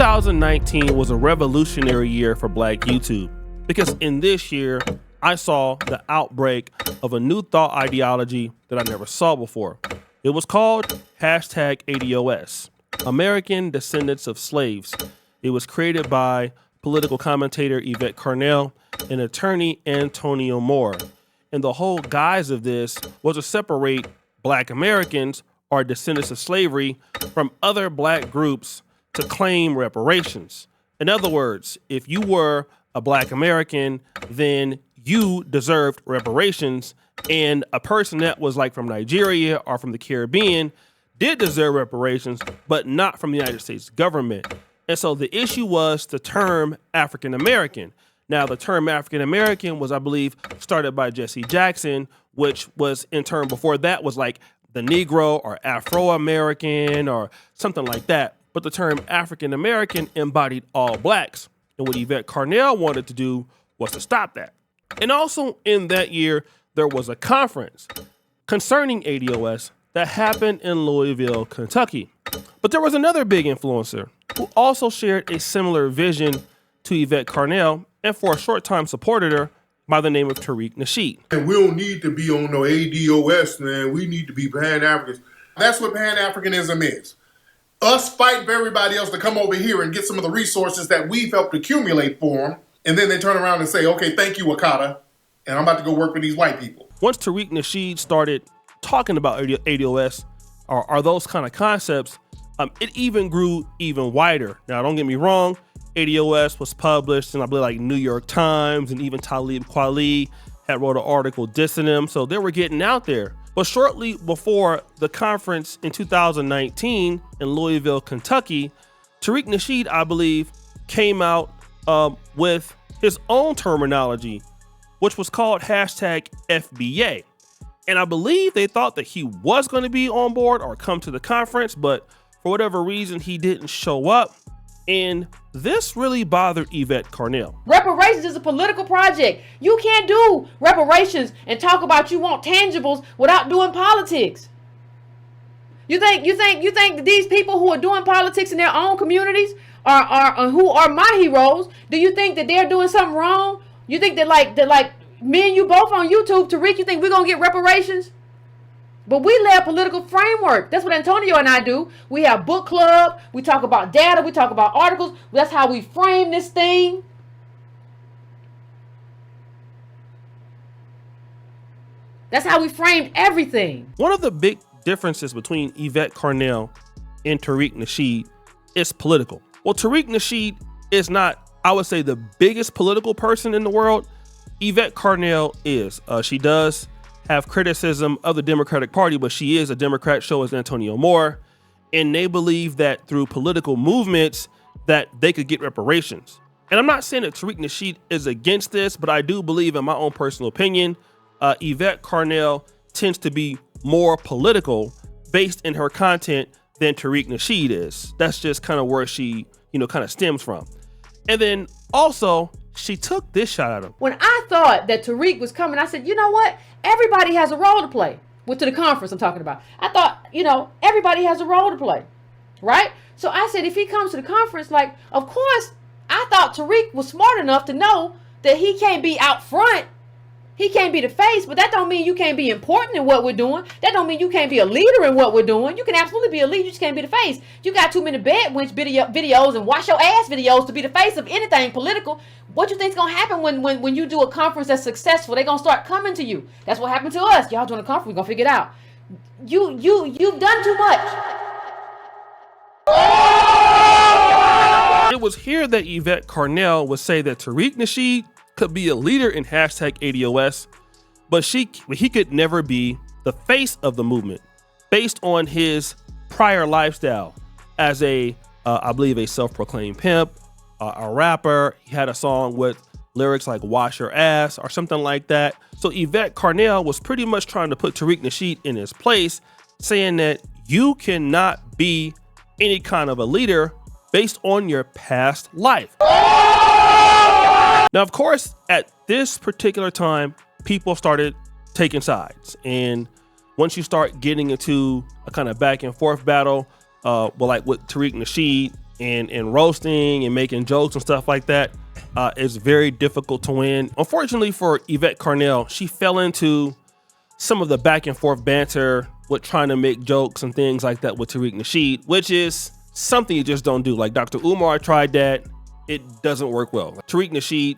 2019 was a revolutionary year for Black YouTube because in this year, I saw the outbreak of a new thought ideology that I never saw before. It was called #ADOS, American Descendants of Slaves. It was created by political commentator Yvette Carnell and attorney Antonio Moore. And the whole guise of this was to separate Black Americans or descendants of slavery from other Black groups to claim reparations. In other words, if you were a Black American, then you deserved reparations, and a person that was like from Nigeria or from the Caribbean did deserve reparations, but not from the United States government. And so the issue was the term African American. Now, the term African American was, I believe, started by Jesse Jackson, which was in turn before that was like the Negro or Afro-American or something like that. But the term African American embodied all Blacks. And what Yvette Carnell wanted to do was to stop that. And also in that year, there was a conference concerning ADOS that happened in Louisville, Kentucky. But there was another big influencer who also shared a similar vision to Yvette Carnell and for a short time supported her by the name of Tariq Nasheed. And we don't need to be on no ADOS, man. We need to be Pan-Africans. That's what Pan-Africanism is. Us fighting for everybody else to come over here and get some of the resources that we've helped accumulate for them. And then they turn around and say, okay, thank you, Wakata. And I'm about to go work with these white people. Once Tariq Nasheed started talking about ADOS or those kind of concepts, it even grew even wider. Now, don't get me wrong. ADOS was published in, I believe, like New York Times, and even Talib Kweli had wrote an article dissing him. So they were getting out there. But shortly before the conference in 2019 in Louisville, Kentucky, Tariq Nasheed, I believe, came out with his own terminology, which was called #FBA. And I believe they thought that he was going to be on board or come to the conference, but for whatever reason, he didn't show up. And this really bothered Yvette Carnell. Reparations is a political project. You can't do reparations and talk about you want tangibles without doing politics. You think that these people who are doing politics in their own communities are who are my heroes? Do you think that they're doing something wrong? You think that like me and you both on YouTube, Tariq, you think we're gonna get reparations? But we lay a political framework. That's what Antonio and I do. We have book club. We talk about data. We talk about articles. That's how we frame this thing. That's how we framed everything. One of the big differences between Yvette Carnell and Tariq Nasheed is political. Well, Tariq Nasheed is not, I would say, the biggest political person in the world. Yvette Carnell is. She does have criticism of the Democratic Party, but she is a Democrat, so is Antonio Moore, and they believe that through political movements that they could get reparations. And I'm not saying that Tariq Nasheed is against this, but I do believe, in my own personal opinion, Yvette Carnell tends to be more political based in her content than Tariq Nasheed is. That's just kind of where she, kind of stems from. And then also, she took this shot at him. When I thought that Tariq was coming, I said, you know what? Everybody has a role to play. To the conference I'm talking about. I thought, everybody has a role to play, right? So I said, if he comes to the conference, like, of course, I thought Tariq was smart enough to know that he can't be out front. He can't be the face, but that don't mean you can't be important in what we're doing. That don't mean you can't be a leader in what we're doing. You can absolutely be a leader, you just can't be the face. You got too many bed wench videos and wash your ass videos to be the face of anything political. What you think's gonna happen when you do a conference that's successful? They're gonna start coming to you. That's what happened to us. Y'all doing a conference, we're gonna figure it out. You've done too much. It was here that Yvette Carnell would say that Tariq Nasheed could be a leader in #ADOS, but he could never be the face of the movement based on his prior lifestyle as I believe a self-proclaimed pimp, a rapper. He had a song with lyrics like "wash your ass" or something like that. So Yvette Carnell was pretty much trying to put Tariq Nasheed in his place, saying that you cannot be any kind of a leader based on your past life. Now, of course, at this particular time, people started taking sides. And once you start getting into a kind of back and forth battle, like with Tariq Nasheed and roasting and making jokes and stuff like that, is very difficult to win. Unfortunately for Yvette Carnell, she fell into some of the back and forth banter with trying to make jokes and things like that with Tariq Nasheed, which is something you just don't do. Like Dr. Umar tried that. It doesn't work well. Tariq Nasheed,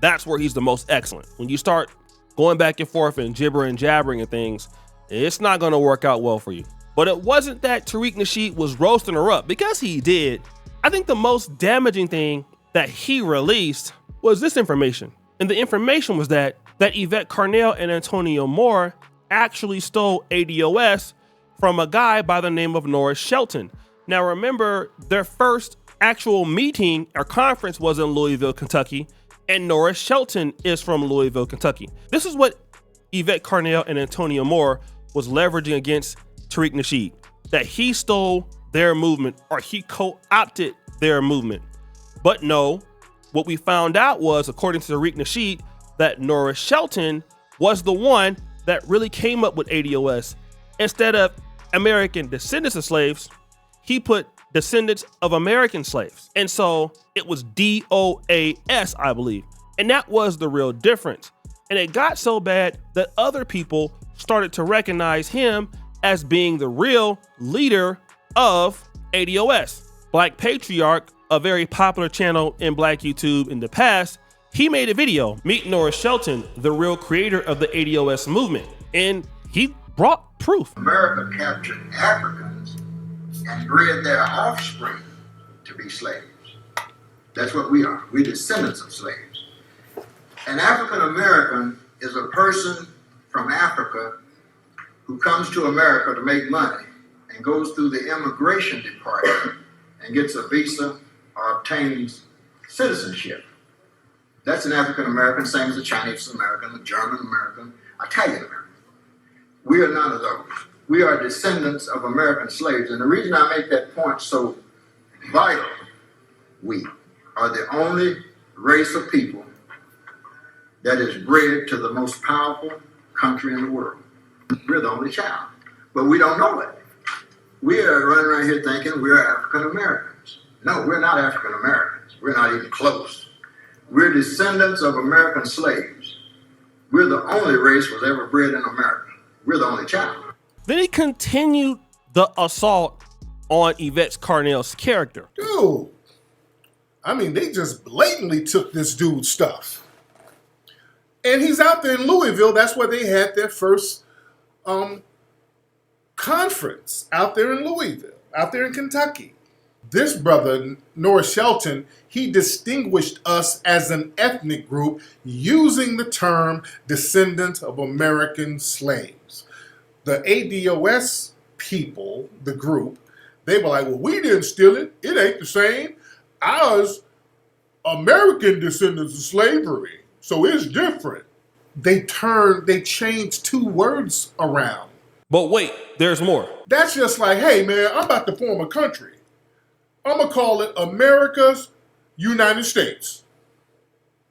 that's where he's the most excellent. When you start going back and forth and gibbering, jabbering and things, it's not going to work out well for you. But it wasn't that Tariq Nasheed was roasting her up, because he did. I think the most damaging thing that he released was this information. And the information was that Yvette Carnell and Antonio Moore actually stole ADOS from a guy by the name of Norris Shelton. Now remember, their first actual meeting or conference was in Louisville, Kentucky, and Norris Shelton is from Louisville, Kentucky. This is what Yvette Carnell and Antonio Moore was leveraging against Tariq Nasheed, that he stole their movement or he co-opted their movement. But no, what we found out was, according to Tariq Nasheed, that Norris Shelton was the one that really came up with ADOS. Instead of American descendants of slaves, he put descendants of American slaves. And so it was DOAS, I believe. And that was the real difference. And it got so bad that other people started to recognize him as being the real leader of ADOS. Black Patriarch, a very popular channel in Black YouTube in the past, he made a video, Meet Norris Shelton, the real creator of the ADOS movement. And he brought proof. America captured Africans and bred their offspring to be slaves. That's what we are. We're descendants of slaves. An African American is a person from Africa who comes to America to make money and goes through the immigration department and gets a visa or obtains citizenship. That's an African American, same as a Chinese American, a German American, Italian American. We are none of those. We are descendants of American slaves. And the reason I make that point so vital, we are the only race of people that is bred to the most powerful country in the world. We're the only child, but we don't know it. We are running around here thinking we're African Americans. No, we're not African Americans. We're not even close. We're descendants of American slaves. We're the only race was ever bred in America. We're the only child. Then he continued the assault on Yvette Carnell's character. Dude, I mean, they just blatantly took this dude's stuff. And he's out there in Louisville. That's where they had their first conference, out there in Louisville, out there in Kentucky. This brother, Norris Shelton, he distinguished us as an ethnic group using the term descendant of American slaves. The ADOS people, the group, they were like, well, we didn't steal it. It ain't the same. Ours, American descendants of slavery. So it's different. They changed two words around. But wait, there's more. That's just like, hey man, I'm about to form a country. I'm gonna call it America's United States.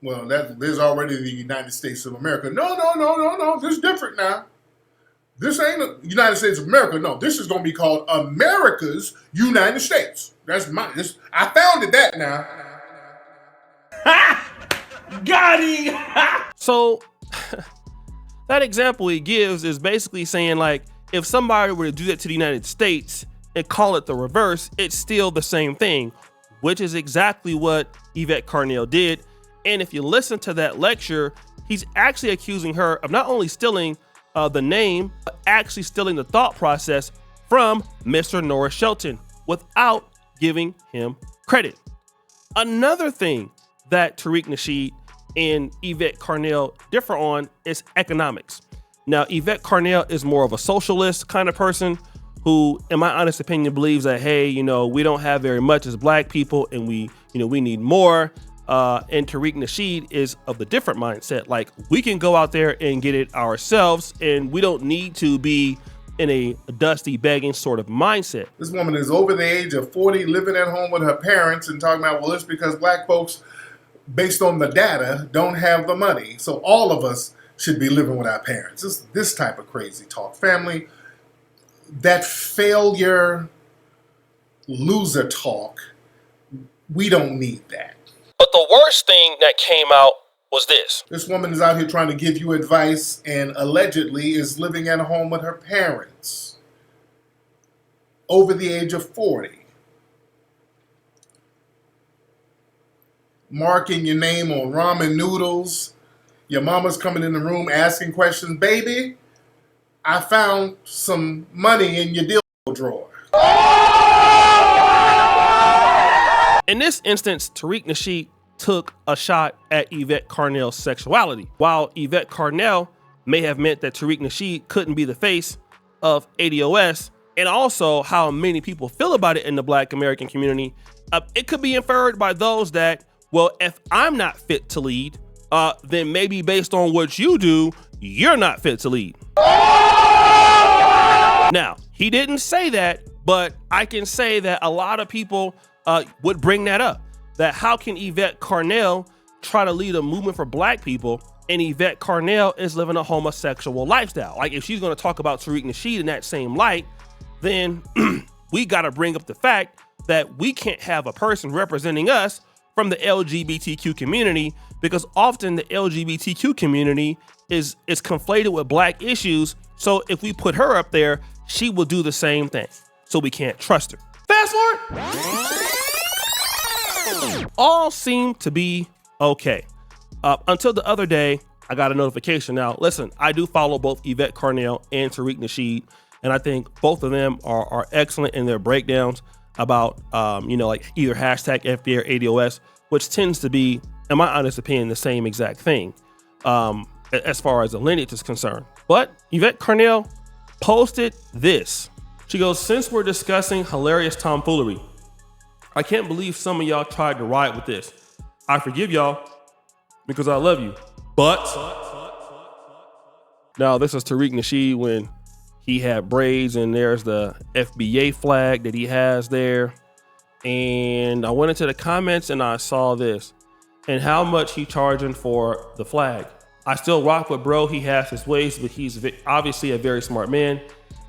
Well, there's already the United States of America. No. This is different now. This ain't the United States of America. No, this is gonna be called America's United States. I founded that now. Got him! So, that example he gives is basically saying, like, if somebody were to do that to the United States and call it the reverse, it's still the same thing, which is exactly what Yvette Carnell did. And if you listen to that lecture, he's actually accusing her of not only stealing the name, but actually stealing the thought process from Mr. Norris Shelton without giving him credit. Another thing that Tariq Nasheed and Yvette Carnell differ on is economics. Now, Yvette Carnell is more of a socialist kind of person who, in my honest opinion, believes that, hey, we don't have very much as black people and we need more. And Tariq Nasheed is of the different mindset. Like, we can go out there and get it ourselves and we don't need to be in a dusty begging sort of mindset. This woman is over the age of 40, living at home with her parents and talking about, well, it's because black folks, based on the data, don't have the money. So all of us should be living with our parents. It's this type of crazy talk. Family, that failure, loser talk We don't need that. But the worst thing that came out was this. This woman is out here trying to give you advice and allegedly is living at home with her parents over the age of 40. Marking your name on ramen noodles. Your mama's coming in the room asking questions. Baby, I found some money in your dildo drawer. In this instance, Tariq Nasheed took a shot at Yvette Carnell's sexuality. While Yvette Carnell may have meant that Tariq Nasheed couldn't be the face of ADOS, and also how many people feel about it in the Black American community, it could be inferred by those that, well, if I'm not fit to lead, then maybe based on what you do, you're not fit to lead. Now, he didn't say that, but I can say that a lot of people would bring that up. That how can Yvette Carnell try to lead a movement for Black people and Yvette Carnell is living a homosexual lifestyle? Like, if she's going to talk about Tariq Nasheed in that same light, then we got to bring up the fact that we can't have a person representing us from the LGBTQ community, because often the LGBTQ community is conflated with Black issues. So if we put her up there, she will do the same thing. So we can't trust her. Fast forward. All seemed to be okay. Until the other day, I got a notification. Now, listen, I do follow both Yvette Carnell and Tariq Nasheed, and I think both of them are excellent in their breakdowns about, like either hashtag FBA or ADOS, which tends to be, in my honest opinion, the same exact thing as far as the lineage is concerned. But Yvette Carnell posted this. She goes, "Since we're discussing hilarious tomfoolery, I can't believe some of y'all tried to ride with this. I forgive y'all because I love you. But," now this is Tariq Nasheed when he had braids, and there's the FBA flag that he has there. And I went into the comments and I saw this. "And how much he charging for the flag? I still rock with bro. He has his ways, but he's obviously a very smart man,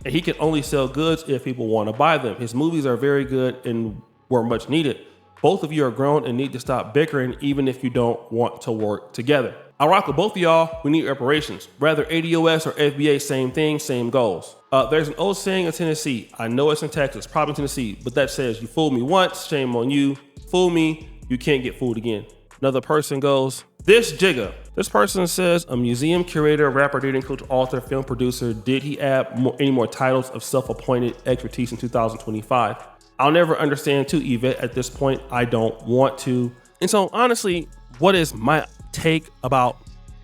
and he can only sell goods if people want to buy them. His movies are very good and were much needed. Both of you are grown and need to stop bickering, even if you don't want to work together. I rock with both of y'all. We need reparations. Whether ADOS or FBA, same thing, same goals. There's an old saying in Tennessee. I know it's in Texas, probably Tennessee, but that says, you fooled me once, shame on you. Fool me, you can't get fooled again." Another person goes, "This Jigga." This person says, "A museum curator, rapper, dating coach, author, film producer. Did he add any more titles of self-appointed expertise in 2025? I'll never understand too, Yvette. At this point, I don't want to." And so honestly, what is my take about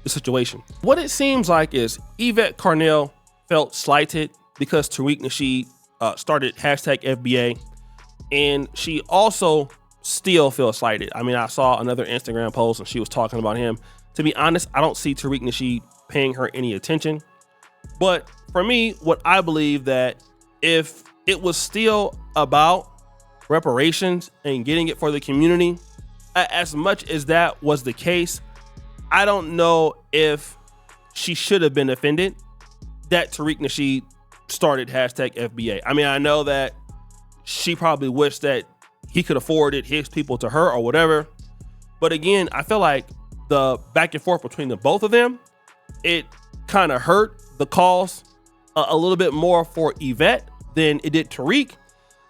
the situation? What it seems like is Yvette Carnell felt slighted because Tariq Nasheed started hashtag FBA, and she also still feels slighted. I mean, I saw another Instagram post and she was talking about him. To be honest, I don't see Tariq Nasheed paying her any attention. But for me, what I believe that if it was still about reparations and getting it for the community, as much as that was the case, I don't know if she should have been offended that Tariq Nasheed started hashtag FBA. I mean, I know that she probably wished that he could afford it, his people to her or whatever. But again, I feel like the back and forth between the both of them, it kind of hurt the cause a little bit more for Yvette than it did Tariq.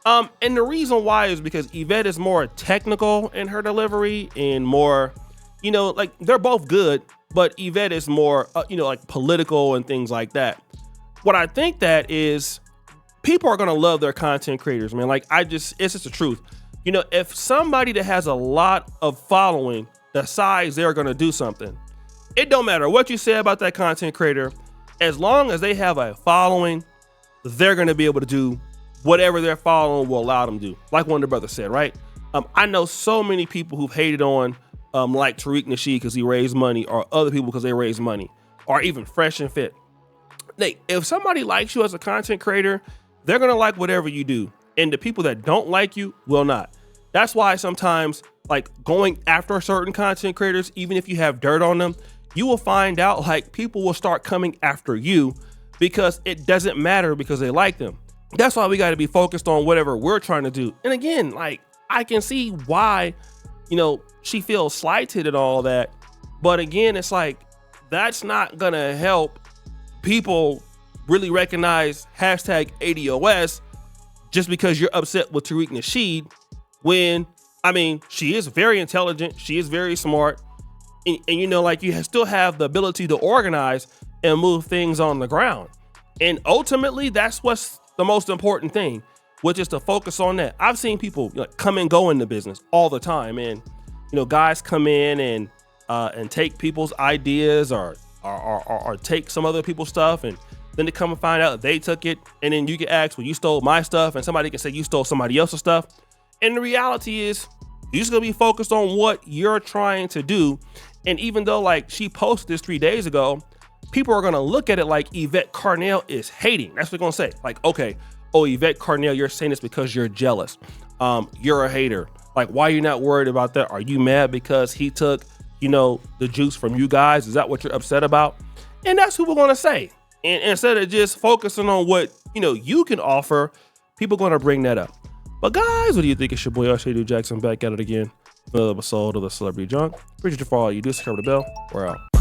And the reason why is because Yvette is more technical in her delivery and more, like they're both good, but Yvette is more, like political and things like that. What I think that is people are going to love their content creators, man. Like it's just the truth. If somebody that has a lot of following decides they're going to do something, it don't matter what you say about that content creator. As long as they have a following, they're going to be able to do whatever their following will allow them to do. Like one of the brothers said, right? I know so many people who've hated on like Tariq Nasheed because he raised money, or other people because they raised money, or even Fresh and Fit. If somebody likes you as a content creator, they're going to like whatever you do. And the people that don't like you will not. That's why sometimes, like, going after certain content creators, even if you have dirt on them, you will find out like people will start coming after you because it doesn't matter because they like them. That's why we got to be focused on whatever we're trying to do. And again, like, I can see why, she feels slighted and all that. But again, it's like, that's not gonna help people really recognize hashtag ADOS just because you're upset with Tariq Nasheed when, she is very intelligent. She is very smart. And you still have the ability to organize and move things on the ground. And ultimately, that's what's the most important thing, which is to focus on that. I've seen people come and go in the business all the time. And, guys come in and take people's ideas or take some other people's stuff, and then they come and find out they took it. And then you get asked, well, you stole my stuff, and somebody can say you stole somebody else's stuff. And the reality is, you're just gonna be focused on what you're trying to do. And even though she posted this 3 days ago, people are gonna look at it like Yvette Carnell is hating. That's what they're gonna say. Okay, oh, Yvette Carnell, you're saying this because you're jealous. You're a hater. Why are you not worried about that? Are you mad because he took, the juice from you guys? Is that what you're upset about? And that's what we're gonna say. And instead of just focusing on what, you can offer, people are gonna bring that up. But guys, what do you think? It's your boy, Shady Jackson, back at it again. Another episode of the Celebrity Junk. Appreciate you for all you do. Subscribe to the bell. We're out.